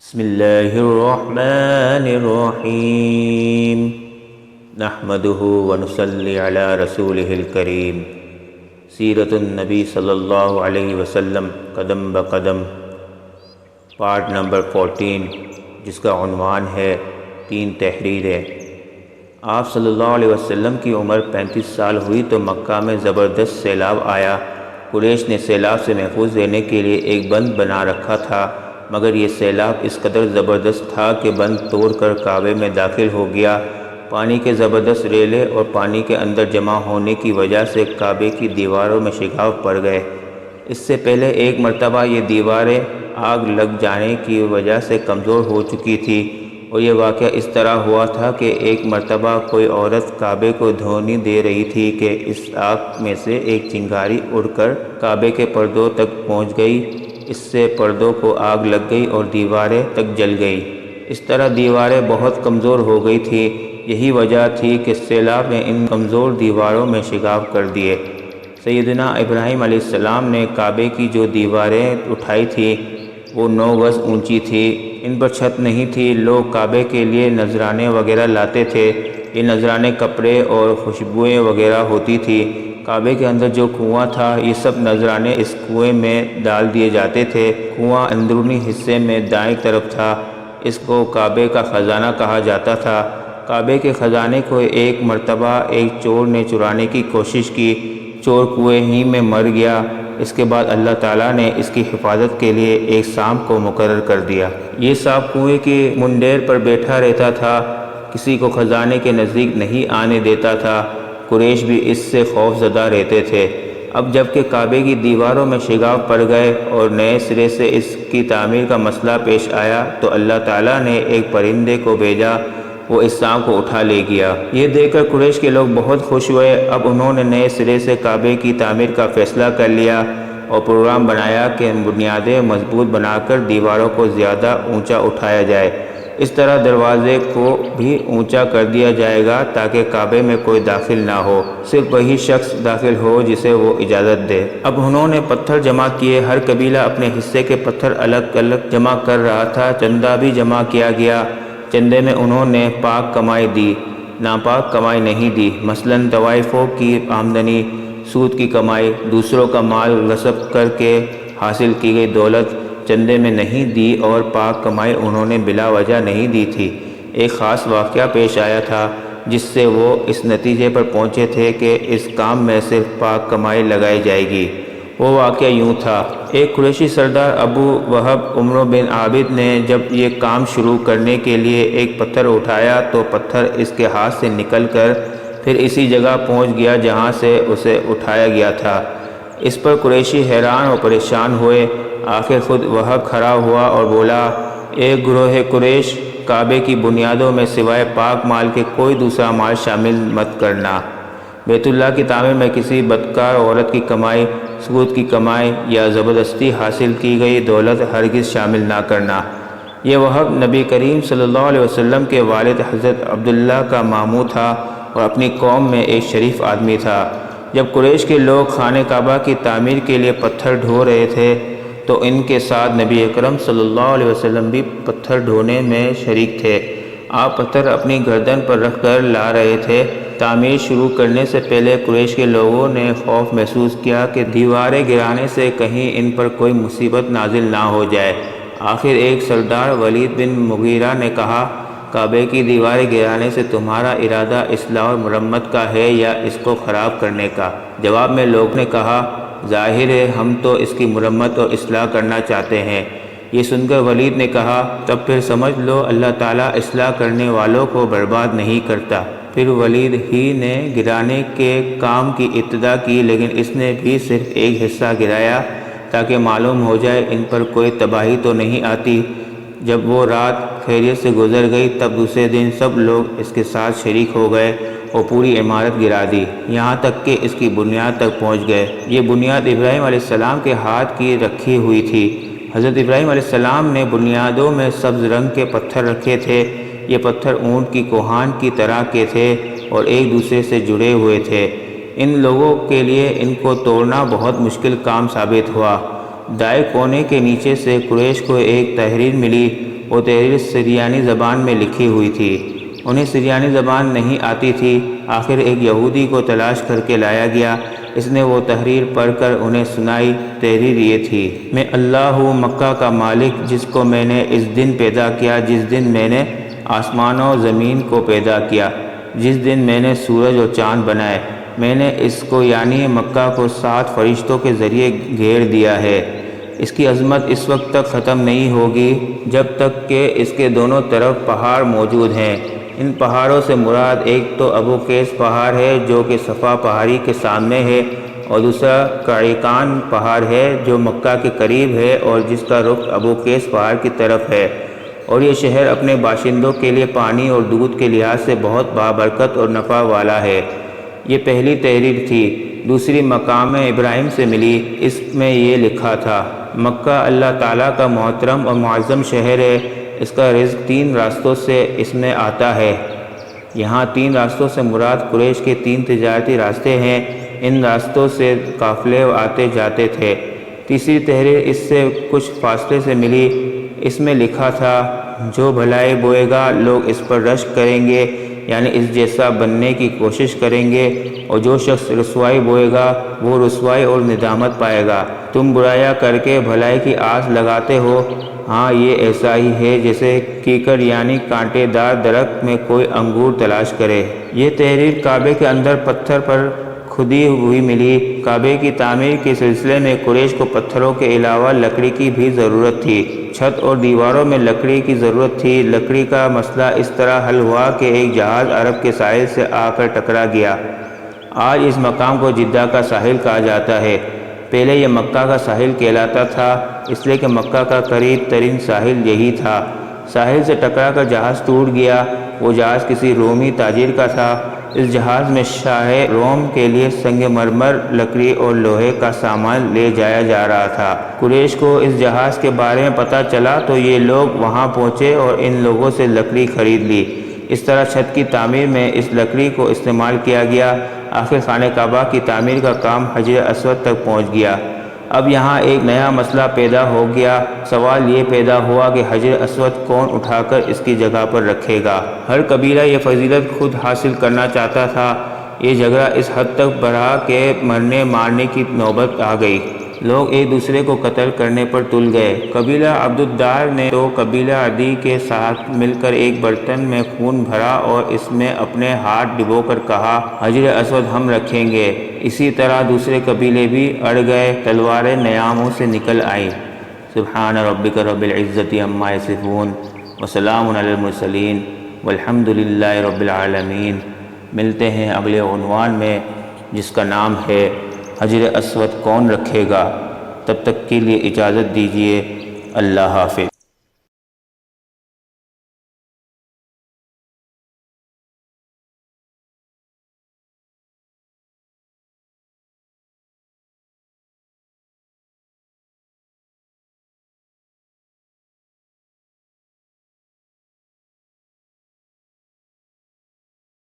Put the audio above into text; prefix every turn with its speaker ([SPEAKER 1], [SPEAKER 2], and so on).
[SPEAKER 1] بسم اللہ الرحمن الرحیم نحمده ونصلی علی رسولہ الکریم سیرت النبی صلی اللہ علیہ وسلم قدم بقدم پارٹ نمبر 14 جس کا عنوان ہے 3 تحریریں۔ آپ صلی اللہ علیہ وسلم کی عمر 35 سال ہوئی تو مکہ میں زبردست سیلاب آیا۔ قریش نے سیلاب سے محفوظ رہنے کے لیے ایک بند بنا رکھا تھا، مگر یہ سیلاب اس قدر زبردست تھا کہ بند توڑ کر کعبے میں داخل ہو گیا۔ پانی کے زبردست ریلے اور پانی کے اندر جمع ہونے کی وجہ سے کعبے کی دیواروں میں شگاف پڑ گئے۔ اس سے پہلے ایک مرتبہ یہ دیواریں آگ لگ جانے کی وجہ سے کمزور ہو چکی تھی، اور یہ واقعہ اس طرح ہوا تھا کہ ایک مرتبہ کوئی عورت کعبے کو دھونی دے رہی تھی کہ اس آگ میں سے ایک چنگاری اڑ کر کعبے کے پردوں تک پہنچ گئی۔ اس سے پردوں کو آگ لگ گئی اور دیواریں تک جل گئی۔ اس طرح دیواریں بہت کمزور ہو گئی تھی۔ یہی وجہ تھی کہ سیلاب نے ان کمزور دیواروں میں شگاف کر دیے۔ سیدنا ابراہیم علیہ السلام نے کعبے کی جو دیواریں اٹھائی تھی وہ 9 گز اونچی تھی۔ ان پر چھت نہیں تھی۔ لوگ کعبے کے لیے نذرانے وغیرہ لاتے تھے۔ یہ نذرانے کپڑے اور خوشبوئیں وغیرہ ہوتی تھی۔ کعبے کے اندر جو کنواں تھا یہ سب نذرانے اس کنویں میں ڈال دیے جاتے تھے۔ کنواں اندرونی حصے میں دائیں طرف تھا۔ اس کو کعبے کا خزانہ کہا جاتا تھا۔ کعبے کے خزانے کو ایک مرتبہ ایک چور نے چرانے کی کوشش کی۔ چور کنویں ہی میں مر گیا۔ اس کے بعد اللہ تعالیٰ نے اس کی حفاظت کے لیے ایک سانپ کو مقرر کر دیا۔ یہ سانپ کنویں کی منڈیر پر بیٹھا رہتا تھا، کسی کو خزانے کے نزدیک نہیں آنے دیتا تھا۔ قریش بھی اس سے خوف زدہ رہتے تھے۔ اب جب کہ کعبے کی دیواروں میں شگاف پڑ گئے اور نئے سرے سے اس کی تعمیر کا مسئلہ پیش آیا تو اللہ تعالیٰ نے ایک پرندے کو بھیجا، وہ اس سانپ کو اٹھا لے گیا۔ یہ دیکھ کر قریش کے لوگ بہت خوش ہوئے۔ اب انہوں نے نئے سرے سے کعبے کی تعمیر کا فیصلہ کر لیا اور پروگرام بنایا کہ بنیادیں مضبوط بنا کر دیواروں کو زیادہ اونچا اٹھایا جائے۔ اس طرح دروازے کو بھی اونچا کر دیا جائے گا تاکہ کعبے میں کوئی داخل نہ ہو، صرف وہی شخص داخل ہو جسے وہ اجازت دے۔ اب انہوں نے پتھر جمع کیے۔ ہر قبیلہ اپنے حصے کے پتھر الگ الگ جمع کر رہا تھا۔ چندہ بھی جمع کیا گیا۔ چندے میں انہوں نے پاک کمائی دی، ناپاک کمائی نہیں دی۔ مثلاً طوائفوں کی آمدنی، سود کی کمائی، دوسروں کا مال غصب کر کے حاصل کی گئی دولت چندے میں نہیں دی، اور پاک کمائی انہوں نے بلا وجہ نہیں دی تھی۔ ایک خاص واقعہ پیش آیا تھا جس سے وہ اس نتیجے پر پہنچے تھے کہ اس کام میں صرف پاک کمائی لگائی جائے گی۔ وہ واقعہ یوں تھا۔ ایک قریشی سردار ابو وہب عمرو بن عابد نے جب یہ کام شروع کرنے کے لیے ایک پتھر اٹھایا تو پتھر اس کے ہاتھ سے نکل کر پھر اسی جگہ پہنچ گیا جہاں سے اسے اٹھایا گیا تھا۔ اس پر قریشی حیران اور پریشان ہوئے۔ آخر خود وہب کھڑا ہوا اور بولا، اے گروہ قریش، کعبے کی بنیادوں میں سوائے پاک مال کے کوئی دوسرا مال شامل مت کرنا۔ بیت اللہ کی تعمیر میں کسی بدکار عورت کی کمائی، سود کی کمائی یا زبردستی حاصل کی گئی دولت ہرگز شامل نہ کرنا۔ یہ وہب نبی کریم صلی اللہ علیہ وسلم کے والد حضرت عبداللہ کا ماموں تھا اور اپنی قوم میں ایک شریف آدمی تھا۔ جب قریش کے لوگ خانہ کعبہ کی تعمیر کے لیے پتھر ڈھو رہے تھے تو ان کے ساتھ نبی اکرم صلی اللہ علیہ وسلم بھی پتھر ڈھونے میں شریک تھے۔ آپ پتھر اپنی گردن پر رکھ کر لا رہے تھے۔ تعمیر شروع کرنے سے پہلے قریش کے لوگوں نے خوف محسوس کیا کہ دیواریں گرانے سے کہیں ان پر کوئی مصیبت نازل نہ ہو جائے۔ آخر ایک سردار ولید بن مغیرہ نے کہا، کعبے کی دیواریں گرانے سے تمہارا ارادہ اصلاح اور مرمت کا ہے یا اس کو خراب کرنے کا؟ جواب میں لوگوں نے کہا، ظاہر ہے ہم تو اس کی مرمت اور اصلاح کرنا چاہتے ہیں۔ یہ سن کر ولید نے کہا، تب پھر سمجھ لو اللہ تعالیٰ اصلاح کرنے والوں کو برباد نہیں کرتا۔ پھر ولید ہی نے گرانے کے کام کی ابتدا کی، لیکن اس نے بھی صرف ایک حصہ گرایا تاکہ معلوم ہو جائے ان پر کوئی تباہی تو نہیں آتی۔ جب وہ رات خیریت سے گزر گئی تب دوسرے دن سب لوگ اس کے ساتھ شریک ہو گئے اور پوری عمارت گرا دی، یہاں تک کہ اس کی بنیاد تک پہنچ گئے۔ یہ بنیاد ابراہیم علیہ السلام کے ہاتھ کی رکھی ہوئی تھی۔ حضرت ابراہیم علیہ السلام نے بنیادوں میں سبز رنگ کے پتھر رکھے تھے۔ یہ پتھر اونٹ کی کوہان کی طرح کے تھے اور ایک دوسرے سے جڑے ہوئے تھے۔ ان لوگوں کے لیے ان کو توڑنا بہت مشکل کام ثابت ہوا۔ دائیں کونے کے نیچے سے قریش کو ایک تحریر ملی۔ وہ تحریر سریانی زبان میں لکھی ہوئی تھی۔ انہیں سریانی زبان نہیں آتی تھی۔ آخر ایک یہودی کو تلاش کر کے لایا گیا، اس نے وہ تحریر پڑھ کر انہیں سنائی۔ تحریر یہ تھی: میں اللہ ہوں مکہ کا مالک، جس کو میں نے اس دن پیدا کیا جس دن میں نے آسمان و زمین کو پیدا کیا، جس دن میں نے سورج اور چاند بنائے۔ میں نے اس کو یعنی مکہ کو 7 فرشتوں کے ذریعے گھیر دیا ہے۔ اس کی عظمت اس وقت تک ختم نہیں ہوگی جب تک کہ اس کے دونوں طرف پہاڑ موجود ہیں۔ ان پہاڑوں سے مراد ایک تو ابو قیس پہاڑ ہے جو کہ صفا پہاڑی کے سامنے ہے، اور دوسرا قعیقان پہاڑ ہے جو مکہ کے قریب ہے اور جس کا رخ ابو قیس پہاڑ کی طرف ہے، اور یہ شہر اپنے باشندوں کے لیے پانی اور دودھ کے لحاظ سے بہت بابرکت اور نفع والا ہے۔ یہ پہلی تحریر تھی۔ دوسری مقام ابراہیم سے ملی۔ اس میں یہ لکھا تھا: مکہ اللہ تعالیٰ کا محترم اور معظم شہر ہے، اس کا رزق 3 راستوں سے اس میں آتا ہے۔ یہاں 3 راستوں سے مراد قریش کے 3 تجارتی راستے ہیں، ان راستوں سے قافلے آتے جاتے تھے۔ تیسری تحریر اس سے کچھ فاصلے سے ملی۔ اس میں لکھا تھا: جو بھلائی بوئے گا لوگ اس پر رشک کریں گے، یعنی اس جیسا بننے کی کوشش کریں گے، اور جو شخص رسوائی بوئے گا وہ رسوائی اور ندامت پائے گا۔ تم برائیاں کر کے بھلائی کی آس لگاتے ہو، ہاں یہ ایسا ہی ہے جیسے کیکر یعنی کانٹے دار درخت میں کوئی انگور تلاش کرے۔ یہ تحریر کعبے کے اندر پتھر پر کھدی ہوئی ملی۔ کعبے کی تعمیر کے سلسلے میں قریش کو پتھروں کے علاوہ لکڑی کی بھی ضرورت تھی۔ چھت اور دیواروں میں لکڑی کی ضرورت تھی۔ لکڑی کا مسئلہ اس طرح حل ہوا کہ ایک جہاز عرب کے ساحل سے آ کر ٹکرا گیا۔ آج اس مقام کو جدہ کا ساحل کہا جاتا ہے، پہلے یہ مکہ کا ساحل کہلاتا تھا، اس لیے کہ مکہ کا قریب ترین ساحل یہی تھا۔ ساحل سے ٹکرا کر جہاز ٹوٹ گیا۔ وہ جہاز کسی رومی تاجر کا تھا۔ اس جہاز میں شاہ روم کے لیے سنگ مرمر، لکڑی اور لوہے کا سامان لے جایا جا رہا تھا۔ قریش کو اس جہاز کے بارے میں پتہ چلا تو یہ لوگ وہاں پہنچے اور ان لوگوں سے لکڑی خرید لی۔ اس طرح چھت کی تعمیر میں اس لکڑی کو استعمال کیا گیا۔ آخر خانہ کعبہ کی تعمیر کا کام حجر اسود تک پہنچ گیا۔ اب یہاں ایک نیا مسئلہ پیدا ہو گیا۔ سوال یہ پیدا ہوا کہ حجر اسود کون اٹھا کر اس کی جگہ پر رکھے گا؟ ہر قبیلہ یہ فضیلت خود حاصل کرنا چاہتا تھا۔ یہ جھگڑا اس حد تک بڑھا کہ مرنے مارنے کی نوبت آ گئی۔ لوگ ایک دوسرے کو قتل کرنے پر تل گئے۔ قبیلہ عبد الدار نے تو قبیلہ عدی کے ساتھ مل کر ایک برتن میں خون بھرا اور اس میں اپنے ہاتھ ڈبو کر کہا: حجر اسود ہم رکھیں گے۔ اسی طرح دوسرے قبیلے بھی اڑ گئے۔ تلواریں نیاموں سے نکل آئیں۔ سبحان ربک رب العزت عما یصفون وسلام علی المرسلین والحمد للہ رب العالمین۔ ملتے ہیں اگلے عنوان میں جس کا نام ہے حجر اسود کون رکھے گا۔ تب تک کے لیے اجازت دیجیے۔ اللہ حافظ۔